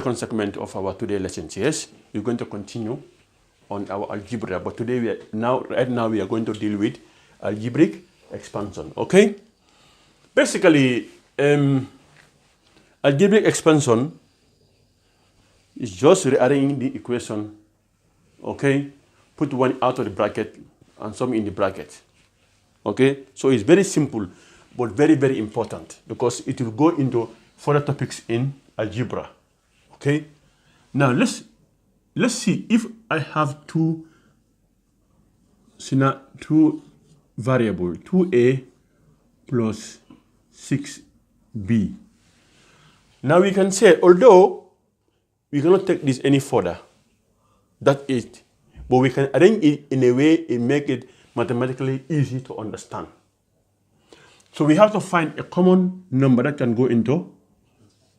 Second segment of our today lessons. Yes, we're going to continue on our algebra, but today right now we are going to deal with algebraic expansion. Okay, basically algebraic expansion is just rearranging the equation. Okay, put one out of the bracket and some in the bracket. Okay, so it's very simple but very, very important because it will go into further topics in algebra. Okay, now let's see if I have two variable 2a plus 6b. Now we can say, although we cannot take this any further, that's it, but we can arrange it in a way and make it mathematically easy to understand. So we have to find a common number that can go into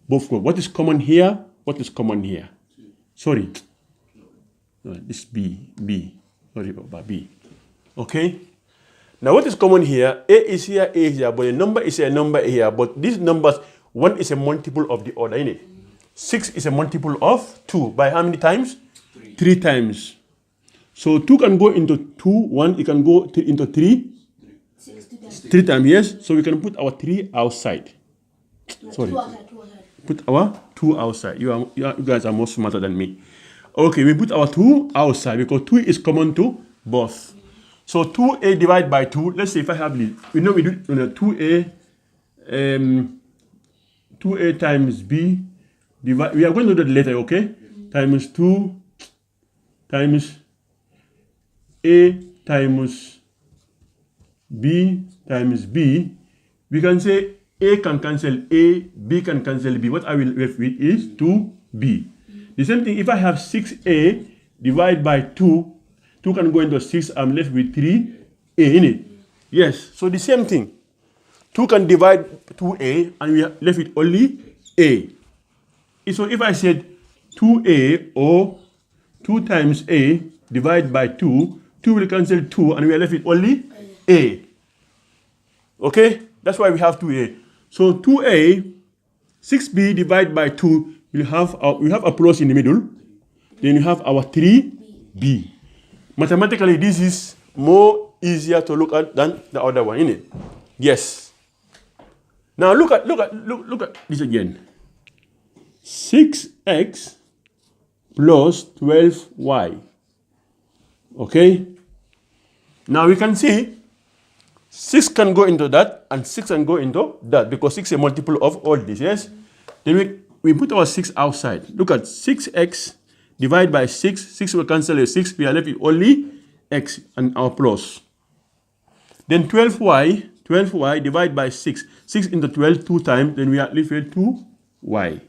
both groups. What is common here? What is common here? Sorry, this B. Sorry about B. Okay. Now what is common here? A is here, A is here, but a number is a number here. But these numbers, one is a multiple of the other, isn't it? 6 is a multiple of 2. By how many times? 3 times. So 2 can go into 2, 1, it can go into 3. 3 times, yes. So we can put our 3 outside. Sorry. 2 outside. Put our 2 outside. You guys are more smarter than me. Okay, we put our 2 outside because 2 is common to both. So 2a divided by 2. Let's say if I have this, we know we do 2a times b divide. We are going to do that later, okay? Times 2 times a times b times b. We can say a can cancel a, b can cancel b. What I will left with is 2b. The same thing if I have 6a divided by 2, 2 can go into 6, I'm left with 3a in it. Yes, so the same thing. 2 can divide 2a and we are left with only a. So if I said 2a or 2 times a divided by 2, 2 will cancel 2 and we are left with only a. Okay, that's why we have 2a. So 2a, 6b divided by 2, we have a plus in the middle. Then we have our 3b. Mathematically, this is more easier to look at than the other one, isn't it? Yes. Now look at this again. 6x plus 12y. Okay. Now we can see 6 can go into that and 6 can go into that because 6 is a multiple of all this, yes? Then we put our 6 outside. Look at 6x divided by 6. 6 will cancel a 6. We are left with only x and our plus. Then 12y divided by 6. 6 into 12 2 times. Then we are left with 2y.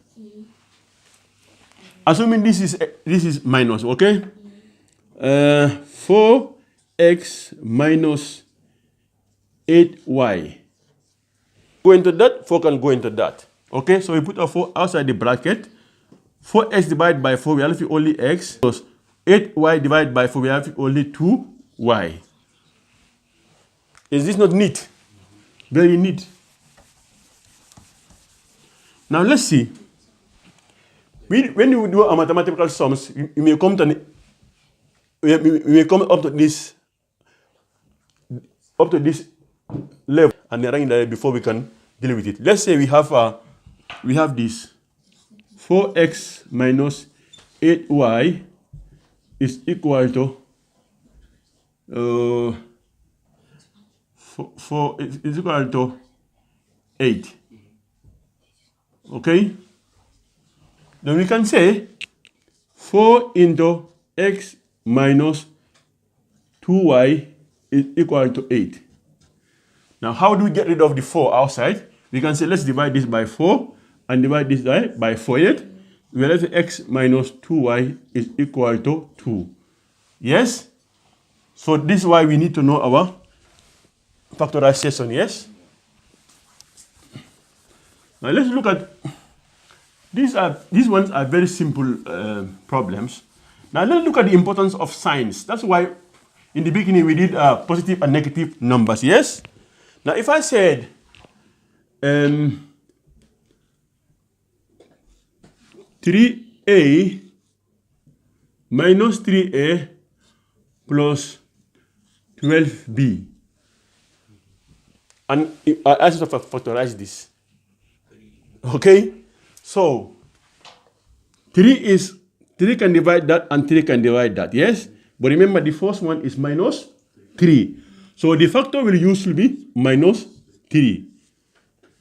Assuming this is minus, okay? 4x minus 8y. Go into that, 4 can go into that. Okay, so we put our 4 outside the bracket. 4x divided by 4, we are left with only x. Plus 8y divided by 4, we are left with only 2y. Is this not neat? Very neat. Now let's see. When you do our mathematical sums, we may come up to this level and arrange that before we can deal with it. Let's say we have this 4x minus 8y is equal to 8. Okay? Then we can say 4 into x minus 2y is equal to 8. Now, how do we get rid of the 4 outside? We can say, let's divide this by 4 and divide this by 4. Yet, we have x minus 2y is equal to 2. Yes? So, this is why we need to know our factorization. Yes? Now, let's look at these ones are very simple problems. Now, let's look at the importance of signs. That's why in the beginning we did positive and negative numbers. Yes? Now, if I said 3 3a minus 3a plus 12b. And I asked you to factorize this. Okay? So 3 can divide that and 3 can divide that, yes? But remember the first one is minus 3. So the factor we'll use will be minus 3.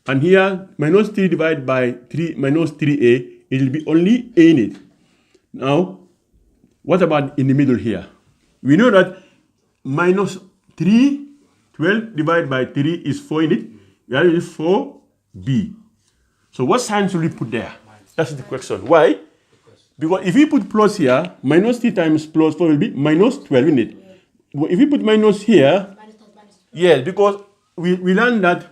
And here, minus 3 divided by 3 minus 3a, it will be only a in it. Now, what about in the middle here? We know that minus 3, 12 divided by 3 is 4 in it. That is 4b. So what sign should we put there? That's the question. Why? Because if we put plus here, minus 3 times plus 4 will be minus 12 in it. But if we put minus here, yes, because we learned that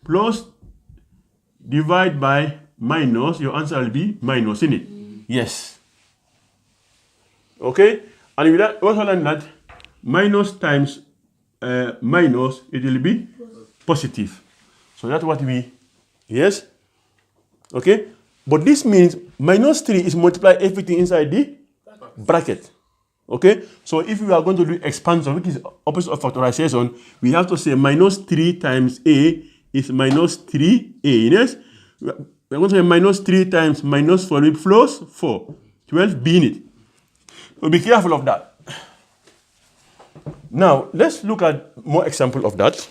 plus divide by minus, your answer will be minus in it. Yes. Okay? And we also learned that minus times minus, it will be positive. So that's what we, yes? Okay? But this means minus 3 is multiply everything inside the bracket. Okay? So if we are going to do expansion, which is opposite of factorization, we have to say minus 3 times a is minus 3a. Yes? We're going to say minus 3 times minus 4 plus 4. 12b in it. So be careful of that. Now, let's look at more example of that.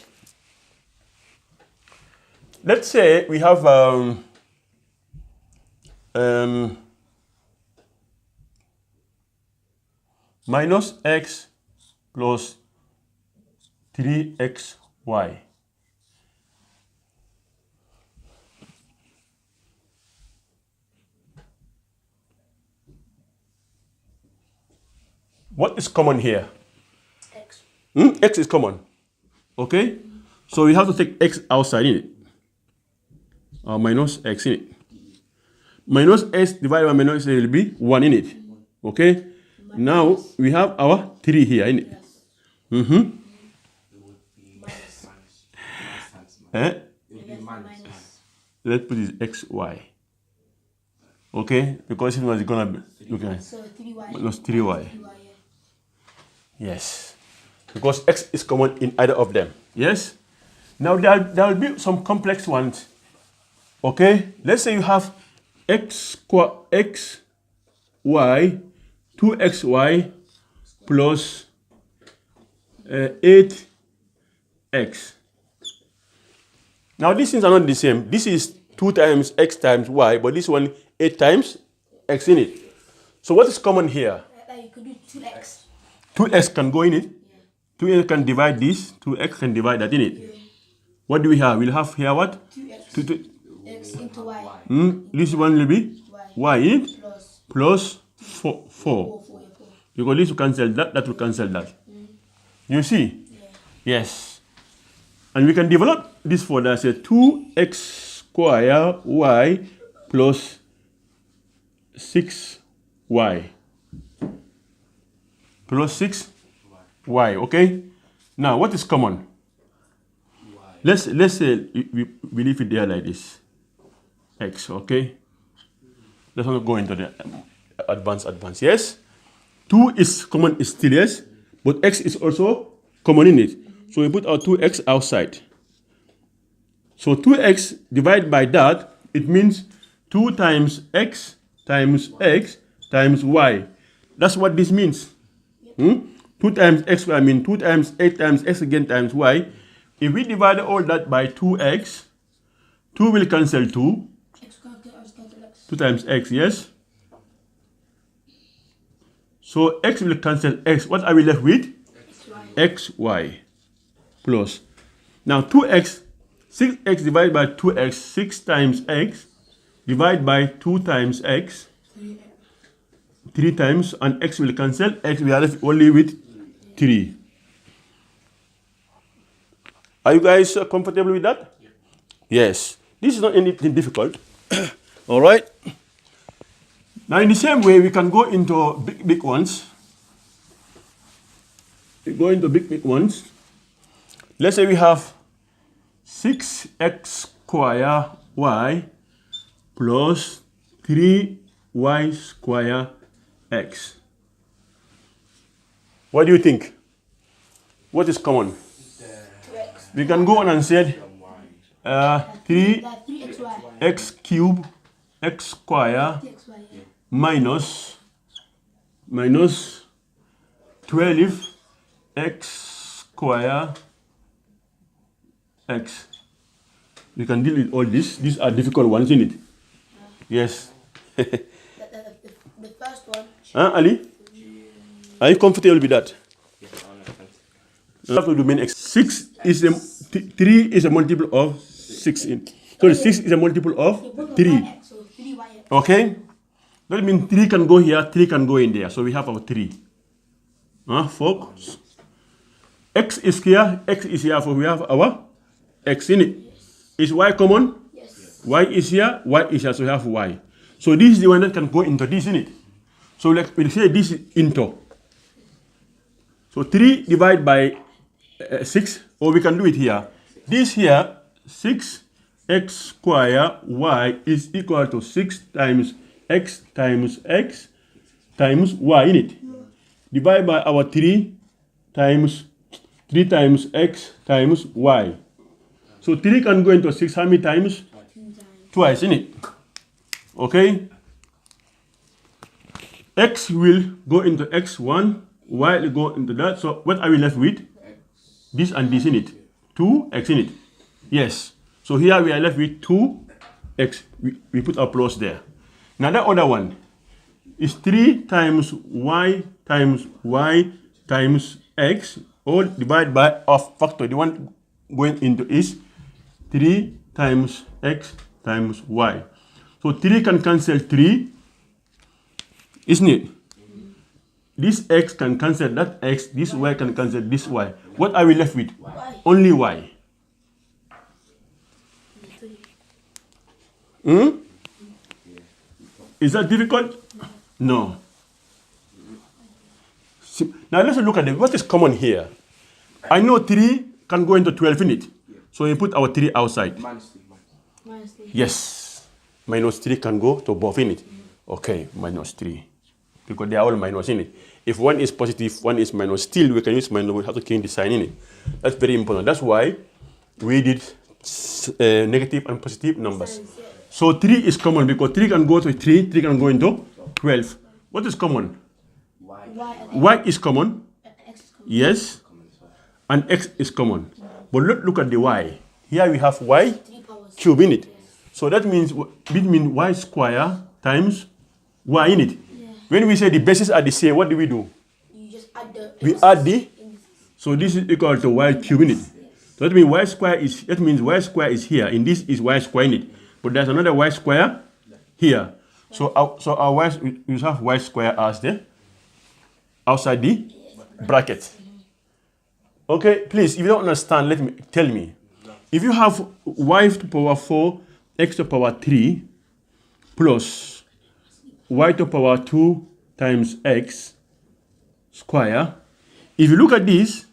Let's say we have minus x plus 3xy. What is common here? X. X is common. Okay? So we have to take x outside in it. Minus x in it. Minus x divided by minus x will be 1 in it. Okay? Now we have our 3 here in it. Minus. Let's put this xy. Okay? Because it was going to be looking at So 3y. minus 3y. 3y, yeah. Yes. Because x is common in either of them. Yes? Now there will be some complex ones. Okay? Let's say you have x, 2xy plus 8x. Now these things are not the same. This is 2 times x times y, but this one 8 times x in it. So what is common here? You could do 2x. 2x can go in it. Yeah. 2x can divide this. 2x can divide that in it. Yeah. What do we have? We'll have here what? 2x. X into y. This one will be y in it plus 4. 4. Because this will cancel that, that will cancel that. You see? Yeah. Yes. And we can develop this further as a 2x square y plus 6y. Plus 6y, okay? Now, what is common? Let's say we leave it there like this. X, okay? Let's not go into the advanced, yes? 2 is common still, yes? But x is also common in it. So we put our 2x outside. So 2x divided by that, it means 2 times x times y. That's what this means. 2 times x, I mean 2 times 8 times x again times y. If we divide all that by 2x, 2 will cancel 2. 2 times x, yes? So x will cancel x. What are we left with? xy plus. Now 2x, 6x divided by 2x, 6 times x, divided by 2 times x, 3 times, and x will cancel x, we are left only with 3. Are you guys comfortable with that? Yes. This is not anything difficult. All right. Now, in the same way, we can go into big ones. We go into big ones. Let's say we have 6x square y plus 3y square x. What do you think? What is common? 2x. We can go on and say 3 3xy. x cube x square 3xy. Yeah. minus 12 x square x. We can deal with all this. These are difficult ones, isn't it? Yes. The first one. Ali? Are you comfortable with that? You have to do main x. 6 is 3 is a multiple of 6 in. So 6 is a multiple of 3. So 3y. Okay? That means 3 can go here, 3 can go in there. So we have our 3. Folks. X is here, X is here, so we have our X in it. Is Y common? Yes. Y is here, so we have Y. So this is the one that can go into this, in it. So like we'll say this is into. So 3 divided by 6, or we can do it here. This here, 6 x square y is equal to 6 times x times y in it. Divide by our 3 times x times y. So 3 can go into 6 how many times? Twice, in it. Okay? X will go into x1, y will go into that. So what are we left with? This and this in it. 2x in it. Yes. So here we are left with 2x. We put our plus there. Now that other one is 3 times y times x, all divided by of factor. The one going into is 3 times x times y. So 3 can cancel 3, isn't it? This x can cancel that x, this y can cancel this y. What are we left with? Only y. Is that difficult? No. Now let's look at what is common here. I know 3 can go into 12 in it. So we put our 3 outside. Minus 3. Yes. Minus 3 can go to both in it. Okay, minus 3. Because they are all minus in it. If one is positive, one is minus, still we can use minus, we have to change the sign in it. That's very important. That's why we did negative and positive numbers. So 3 is common because 3 can go to 3 can go into 12. What is common? Y is common. Yes. And x is common. But look at the y. Here we have y cube in it. So that means y square times y in it. When we say the bases are the same, what do? You just add the. We add the. So this is equal to y cube in it. So that means y square is here. In this is y square in it. But there's another y square here. So our y, we have y square as the outside the bracket. Okay, please, if you don't understand, tell me. If you have y to power 4, x to power 3, plus y to power 2 times x square, if you look at this,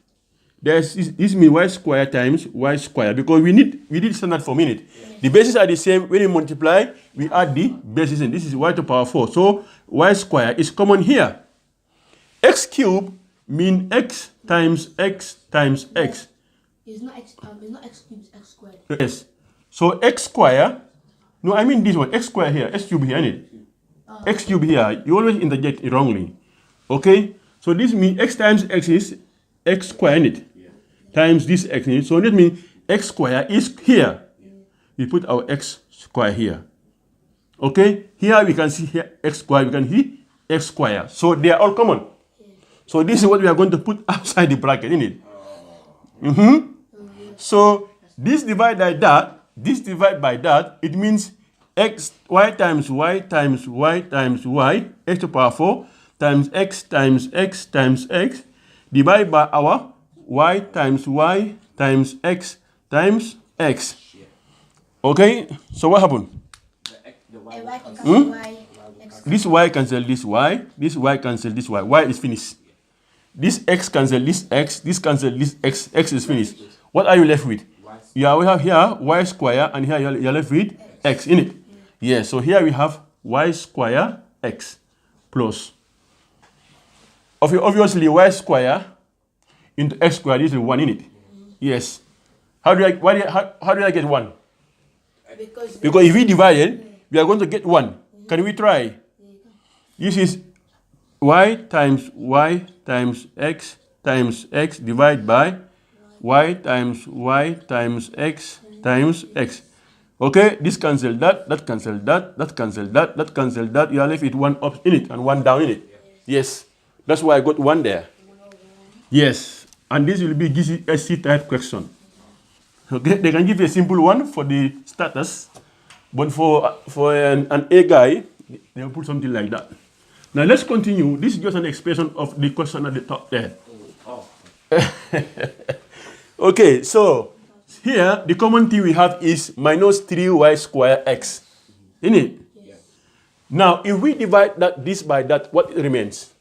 this means y square times y square, because we did standard form in it. The bases are the same. When you multiply, we add the bases, and this is y to power 4. So y square is common here. X cube means x times x times x. It's not x cubed, it's x squared. Yes. So x square, no, I mean this one, x square here, x cube here, innit? X cube here, you always interject it wrongly. Okay? So this means x times x is x square, innit? Times this x, innit? So that means x square is here. We put our x square here. Okay? Here we can see here x square, we can see x square. So they are all common. So this is what we are going to put outside the bracket, innit? So this divide by that, it means y times y times y times y, x to the power 4, times x times x times x, divided by our y times y times x times x. Okay, so what happened? This y cancel this y cancel this y is finished. This x cancel this cancel this x is finished. What are you left with? We have here y square, and here you're left with x in it. Yes, so here we have y square x plus. Obviously, y square into x squared is 1 in it. Yes. How do I get 1? Because if we divide it, we are going to get 1. Can we try? This is y times x times x divided by y times x times x. Okay, this cancel that cancel that cancel that cancel that. You are left with 1 up in it and 1 down in it. Yes, that's why I got 1 there. Yes, and this will be GCSE type question. Okay, they can give you a simple one for the status, but for an A guy, they will put something like that. Now let's continue. This is just an expression of the question at the top there. Okay, so here the common thing we have is minus 3y square x, isn't it? Yes. Now if we divide this by that, what remains?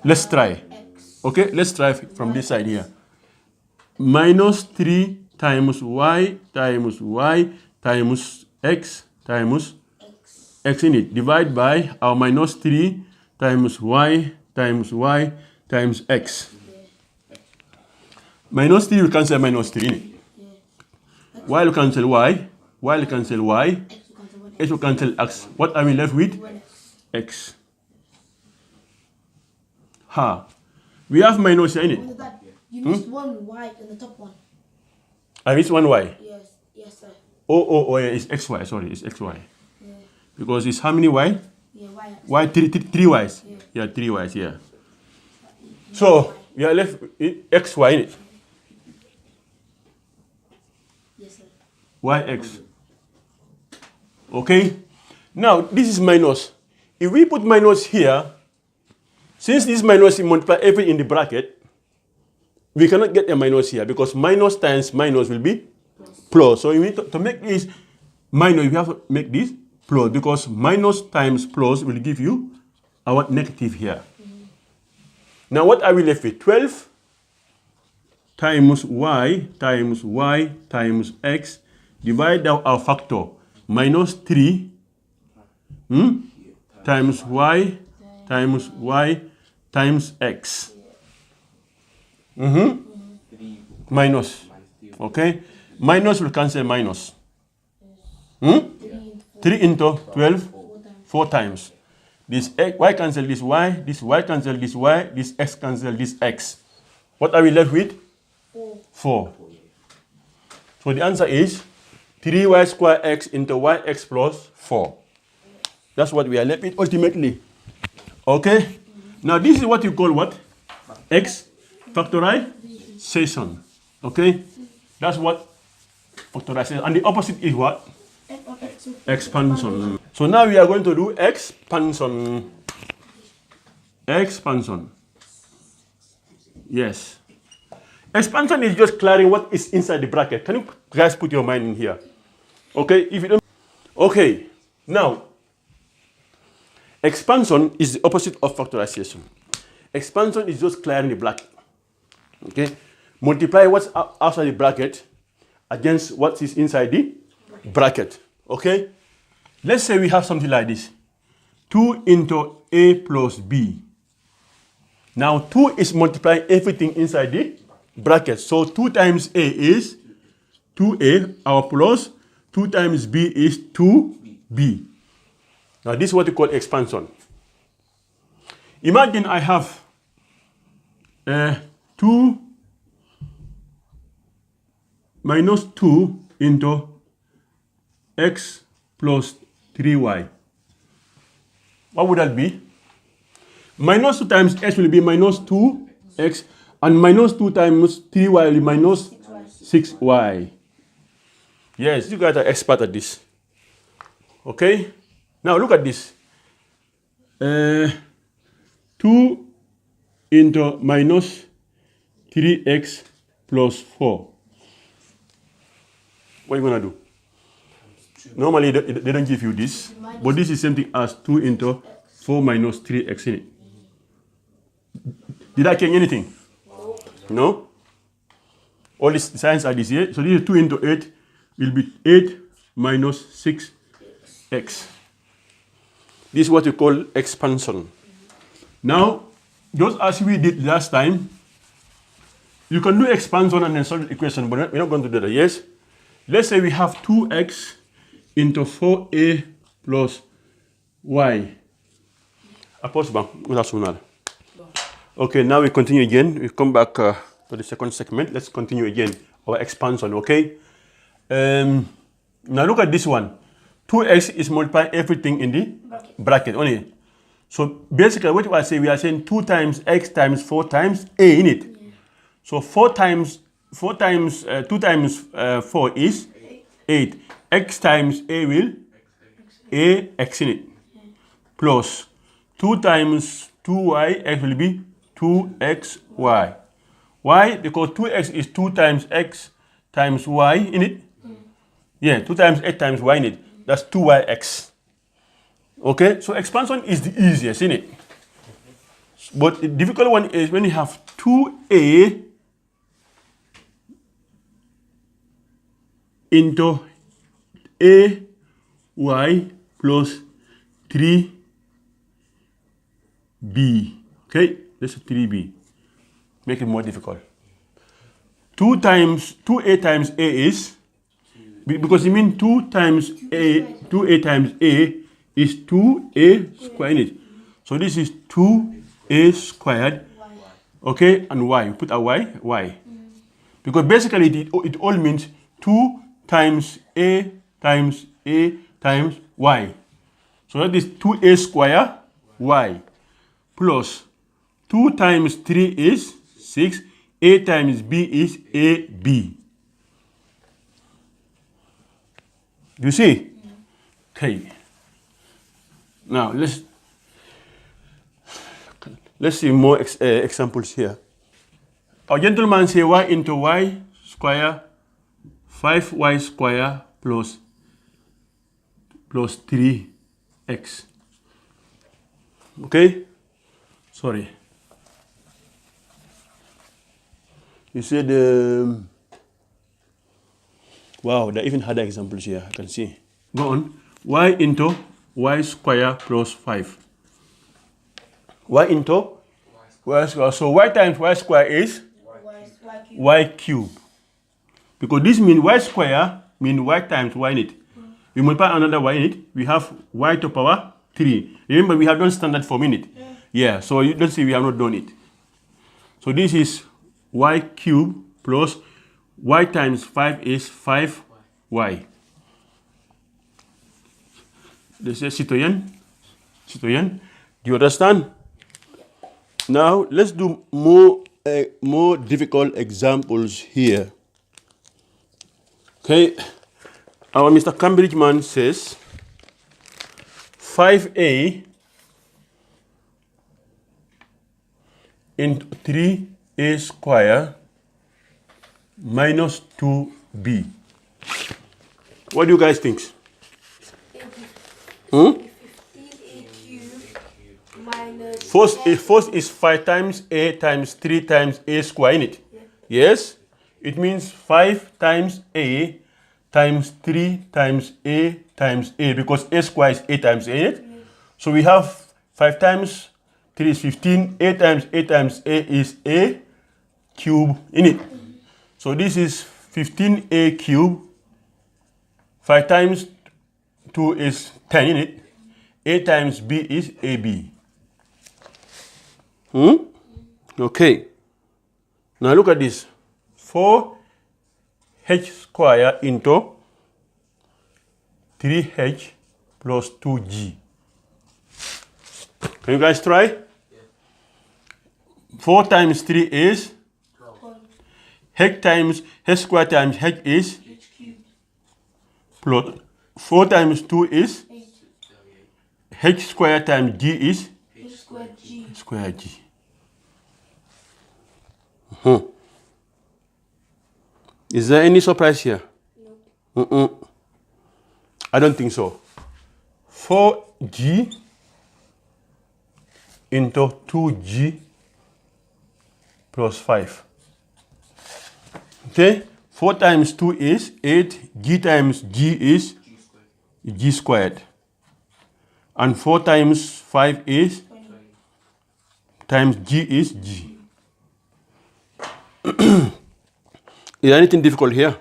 Let's try. Okay, let's try from this side here. Minus 3 times y times x times x in it. Divide by our minus 3 times y times x. Minus 3 will cancel minus 3 in it. Y will cancel y will cancel y, x will cancel x. What are we left with? X. We have minus here in it. You missed one y in the top one. I missed one y. Yes, sir. Oh, yeah, it's xy. Sorry, it's xy. Yeah. Because it's how many y? Yeah, y. Three y's. Yeah, 3 y's. Yeah. So we are left with xy in it. Yes, sir. Yx. Okay. Now this is minus. If we put minus here, since this minus multiply everything in the bracket, we cannot get a minus here because minus times minus will be plus. So we need to make this minus, we have to make this plus because minus times plus will give you our negative here. Now what are we left with? 12 times y times x. Divide out our factor. Minus 3 times y times x. Minus. Okay? Minus will cancel minus. 3 into 12, 4 times. This x, y cancel this y cancel this y, this x cancel this x. What are we left with? 4. So the answer is 3y square x into yx plus 4. That's what we are left with ultimately. Okay? Now this is what you call what? X factorization. Okay? That's what factorization. And the opposite is what? Expansion. So now we are going to do expansion. Expansion. Yes. Expansion is just clearing what is inside the bracket. Can you guys put your mind in here? Okay? If you don't. Okay. Now, expansion is the opposite of factorization. Expansion is just clearing the bracket. Okay? Multiply what's outside the bracket against what is inside the bracket. Okay? Let's say we have something like this. 2 into a plus b. Now 2 is multiplying everything inside the bracket. So 2 times a is 2a, our plus. 2 times b is 2b. Now this is what we call expansion. Imagine I have 2 minus 2 into x plus 3y. What would that be? Minus 2 times x will be minus 2x, and minus 2 times 3y will be minus 6y. Yes, you guys are expert at this. Okay? Now look at this. 2 into minus 3x plus 4. What are you going to do? Normally, they don't give you this, but this is something as 2 into 4 minus 3x in it. Did I change anything? No? All these signs are this here. So this is 2 into 8 will be 8 minus 6 x. This is what we call expansion. Now, just as we did last time, you can do expansion and then solve the equation, but we're not going to do that. Yes? Let's say we have 2x into 4a plus y. Okay, now we continue again. We come back to the second segment. Let's continue again our expansion, okay? Now look at this one. 2x is multiplying everything in the bracket only. So basically what we are saying 2 times x times 4 times a in it. Yeah. So 2 times 4 is 8. X times a will a x in it. Yeah. Plus 2 times 2y, x will be 2xy. Why? Because 2x is 2 times x times y in it. Yeah, 2 times x times y in it. That's 2yx. Okay, so expansion is the easiest, isn't it? But the difficult one is when you have 2a into a y plus 3b. Okay, this is 3b. Make it more difficult. 2a times a is, because you mean 2a times a is 2a squared in it. So this is 2a squared, okay, and y. Put a y. Because basically it all means 2 times a times y. So that is 2a squared y plus 2 times 3 is 6. A times b is ab. You see? Okay. Now let's see more examples here. Our gentleman say y into y square 5y square plus 3x. Okay? Sorry. You said, wow, there are even harder examples here, I can see. Go on. Y into y square plus 5. Y into y square. So y times y square is y cube. Because this means y square means y times y in it. We multiply another y in it. We have y to power 3. Remember, we have done standard form in it. Yeah, so you don't see we have not done it. So this is y cube plus y times 5 is 5y. This is citoyen. Do you understand? Now let's do more difficult examples here. Okay, our Mr. Cambridge man says 5a into 3a square minus 2b. What do you guys think? 15a cubed minus... First is 5 times a times 3 times a square in it. Yeah. Yes? It means 5 times a times 3 times a times a, because a square is a times a in it. Yeah. So we have 5 times 3 is 15, a times a is a cube in it. So this is 15a cube, 5 times 2 is 10 in it, a times b is ab. Okay. Now look at this. 4h square into 3h plus 2g. Can you guys try? Yeah. 4 times 3 is 12. H square times h is H cubed. Plus 4 times 2 is 8. h square times g is H squared g. Square g. Is there any surprise here? Nope. I don't think so. 4g into 2g plus 5. Okay? 4 times 2 is 8. G times g is g squared. And 4 times 5 is, times G is G. Is there anything difficult here?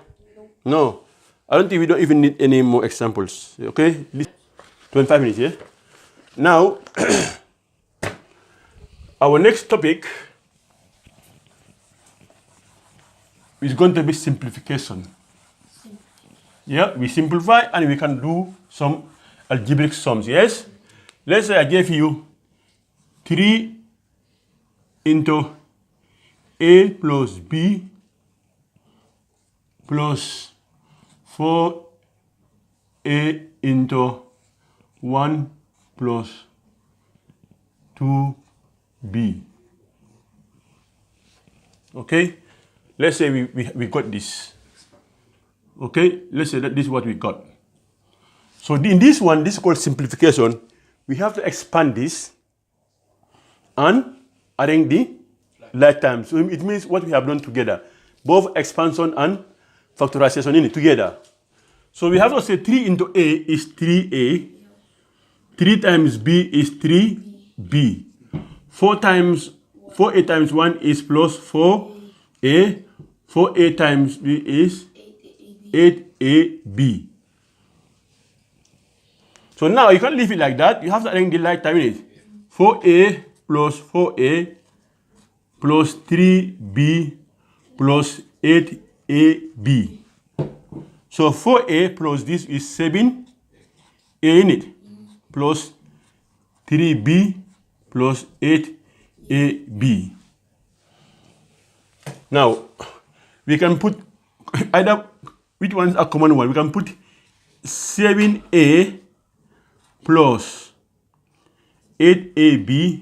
No. I don't think we don't even need any more examples. Okay? 25 minutes, yeah? Now, our next topic is going to be simplification. Yeah, we simplify and we can do some algebraic sums, yes? Let's say I gave you 3 into A plus B plus 4A into 1 plus 2B. Okay? Let's say we got this. Okay? Let's say that this is what we got. So in this one, this is called simplification. We have to expand this and arrange the like terms. So it means what we have done together. Both expansion and factorization in it together. So we have to say 3 into A is 3A. 3 times B is 3B. 4A times 1 is plus 4A. 4A times B is 8AB. So now you can't leave it like that. You have to arrange the like term in it. 4A plus 4A plus 3B plus 8AB. So 4A plus this is 7A in it, plus 3B plus 8AB. Now, we can put either, which ones are common one? We can put 7A plus 8AB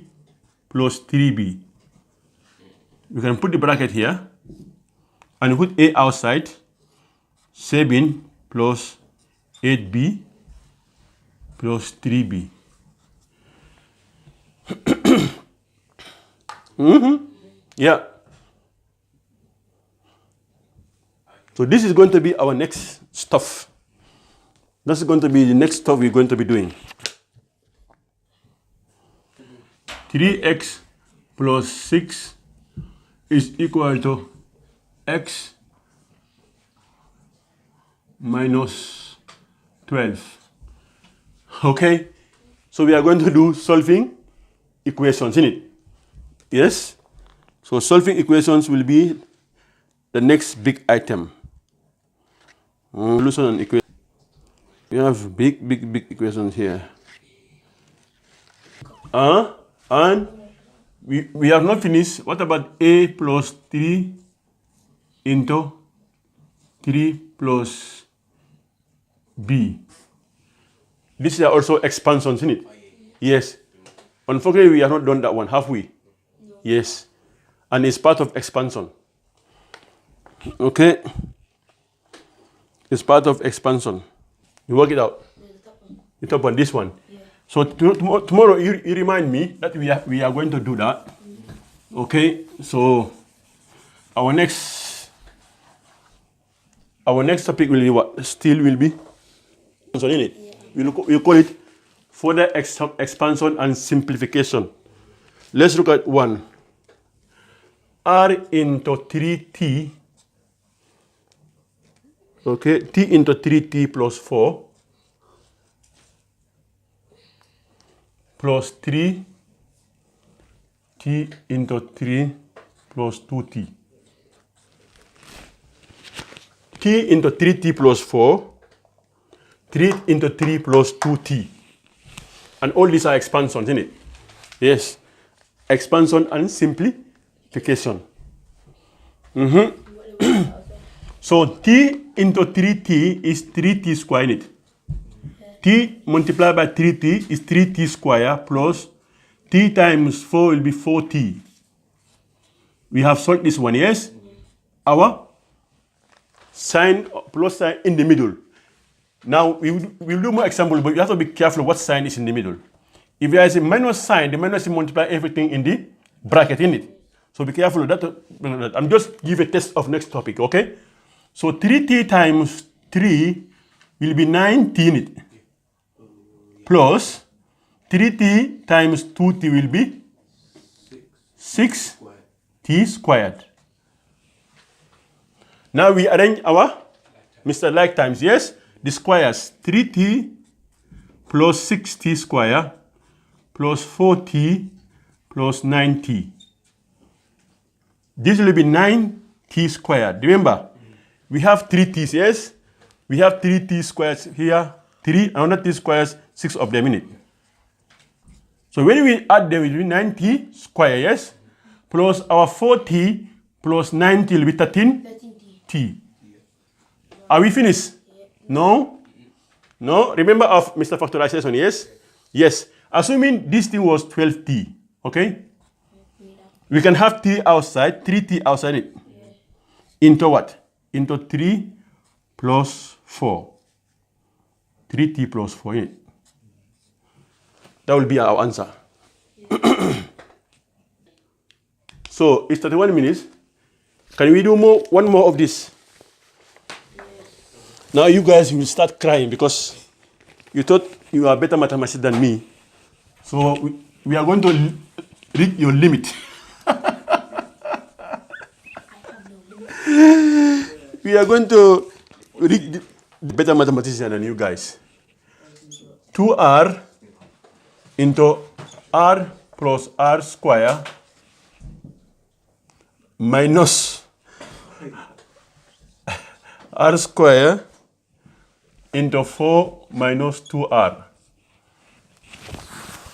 plus 3B. We can put the bracket here and put A outside. 7 plus 8B plus 3B. Yeah. So this is going to be our next stuff. This is going to be the next stuff we're going to be doing. 3x plus 6 is equal to x minus 12. Okay? So we are going to do solving equations in it. Yes? So solving equations will be the next big item. Solution and equation. We have big equations here. And we have not finished. What about A plus 3 into 3 plus B? These are also expansions in it. Yes. Unfortunately, we have not done that one, have we? No. Yes. And it's part of expansion. Okay? It's part of expansion. You work it out. You talk about this one. Yeah. So tomorrow you remind me that we are going to do that. Okay? So our next topic will be what? Still will be in it. Yeah. We'll call it further expansion and simplification. Let's look at one. R into 3t. Okay, t into 3t plus 4 plus 3 t into 3 plus 2t. T into 3t plus 4, 3 into 3 plus 2t. And all these are expansions, isn't it? Yes. Expansion and simplification. So t into 3t is 3t square in it. T multiplied by 3t is 3t square plus t times 4 will be 4t. We have solved this one, yes? Our sign, plus sign in the middle. Now, we'll do more example, but you have to be careful what sign is in the middle. If there is a minus sign, the minus will multiply everything in the bracket in it. So be careful of that. I'm just give a test of next topic, okay? So 3t times 3 will be 9t in it. Plus 3t times 2t will be 6t squared. Now we arrange our Mr. Like times, yes? The squares, 3t plus 6t square plus 4t plus 9t. This will be 9t squared. Remember, we have 3t's, yes? We have 3t squares here, 3, another t squares, 6 of them in it. So when we add them, it will be 9t square, yes? Plus our 4t plus 9t will be 13t. Are we finished? No? No? Remember of Mr. Factorisation, yes? Yes. Assuming this thing was 12t, okay? We can have t outside, 3t outside it. Into what? Into 3 plus 4. 3t plus 4 in it. That will be our answer. So it's 31 minutes. Can we do one more of this? Now you guys will start crying because you thought you are better mathematician than me. So we are going to reach your limit. We are going to reach the better mathematician than you guys. 2r into r plus r square minus r square into 4 minus 2r.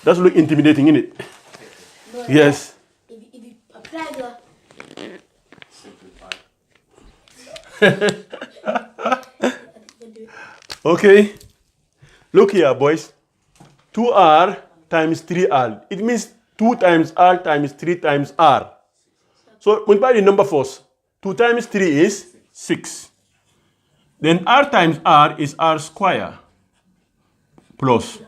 That's look intimidating, isn't it? No, Yes. If you apply the Okay. Look here, boys. 2r times 3r. It means 2 times r times 3 times r. So multiply the number first. 2 times 3 is 6. Then r times r is r square plus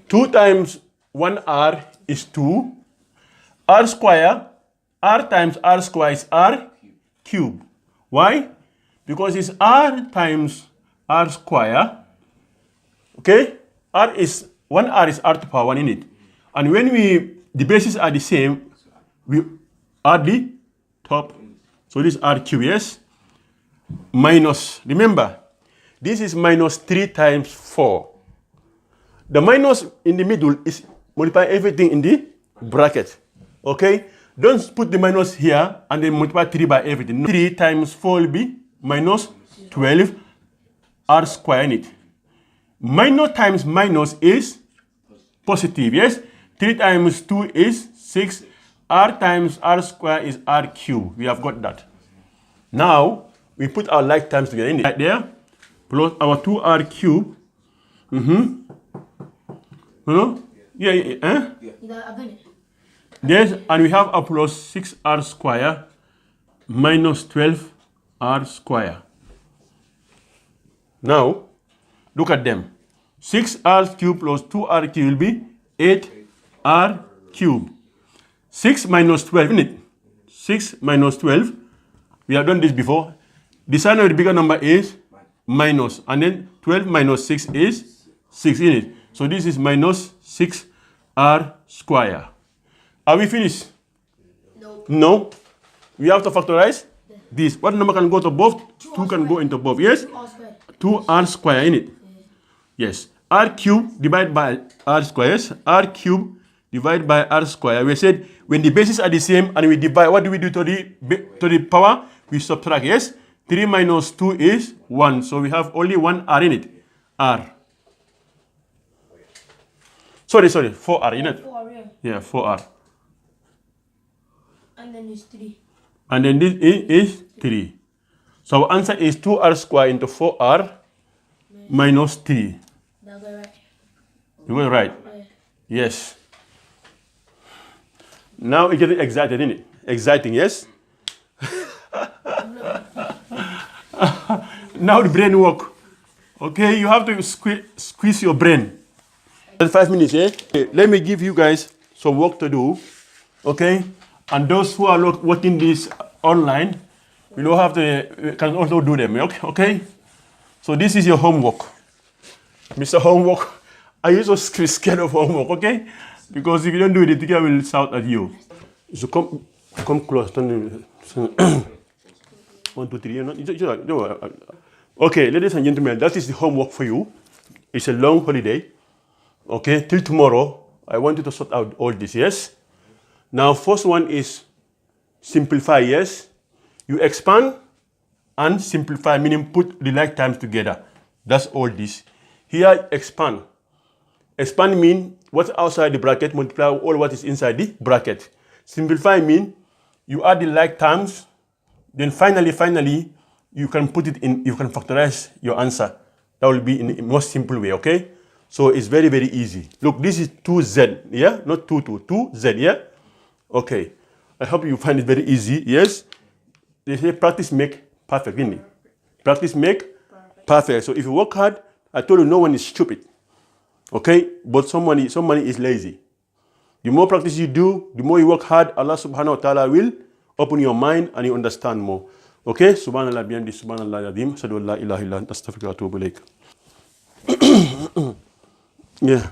2 times 1r is 2. R square, r times r square is r cube. Why? Because it's r times r square. Okay? R is 1r is r to power 1 in it. And when the bases are the same, we add the top. So this is r cube, yes? Minus, remember, this is minus 3 times 4. The minus in the middle is multiply everything in the bracket. Okay? Don't put the minus here and then multiply 3 by everything. 3 times 4 will be minus 12 r square in it. Minus times minus is positive, yes? 3 times 2 is 6. R times r square is r cube. We have got that. Now, we put our like terms together in it. Right there, plus our 2r cube. Yeah. Yes, and we have a plus 6r square minus 12r square. Now, look at them. 6r cube plus 2r cube will be 8r cube. 6 minus 12, isn't it? 6 minus 12. We have done this before. The sign of the bigger number is minus. And then 12 minus 6 is 6, isn't it? So this is minus 6r square. Are we finished? no. No. We have to factorize this. What number can go to both? 2 can go into both. Yes? 2r square, in it. Yes. R cube divided by r square. Yes. R cube divided by r square. We said when the bases are the same and we divide, what do we do to the power? We subtract. Yes. 3 minus 2 is 1. So we have only one r in it. R. Sorry. 4r, in it? 4, Yeah, 4r. and then it's 3. And then this is 3. So our answer is 2r square into 4r minus 3. That go right. You were right. Yeah. Yes. Now it's getting excited, isn't it? Exciting, yes? Now the brain work. Okay, you have to squeeze your brain. 5 minutes, eh? Okay, let me give you guys some work to do. Okay? And those who are watching this online, you don't have to, can also do them, okay? So this is your homework. Mr. Homework, Are you so scared of homework, okay? Because if you don't do it, the teacher will shout at you. So come close. Don't, 1, 2, 3. Okay, ladies and gentlemen, that is the homework for you. It's a long holiday. Okay, till tomorrow. I want you to sort out all this, yes? Now, first one is simplify, yes? You expand and simplify, meaning put the like times together. That's all this. Here, expand. Expand means what's outside the bracket, multiply all what is inside the bracket. Simplify means you add the like times, then finally, you can put it in, you can factorize your answer. That will be in the most simple way, okay? So it's very, very easy. Look, this is 2z, yeah? Not 2z, yeah? Okay. I hope you find it very easy, yes? They say practice make perfect, didn't it? Practice make perfect. So if you work hard, I told you no one is stupid. Okay? But somebody is lazy. The more practice you do, the more you work hard, Allah subhanahu wa ta'ala will open your mind and you understand more. Okay? Subhanallah bihamdi, subhanallah yadim, sadu la ilaha illa anta astaghfiruka wa atubu ilaik. Yeah.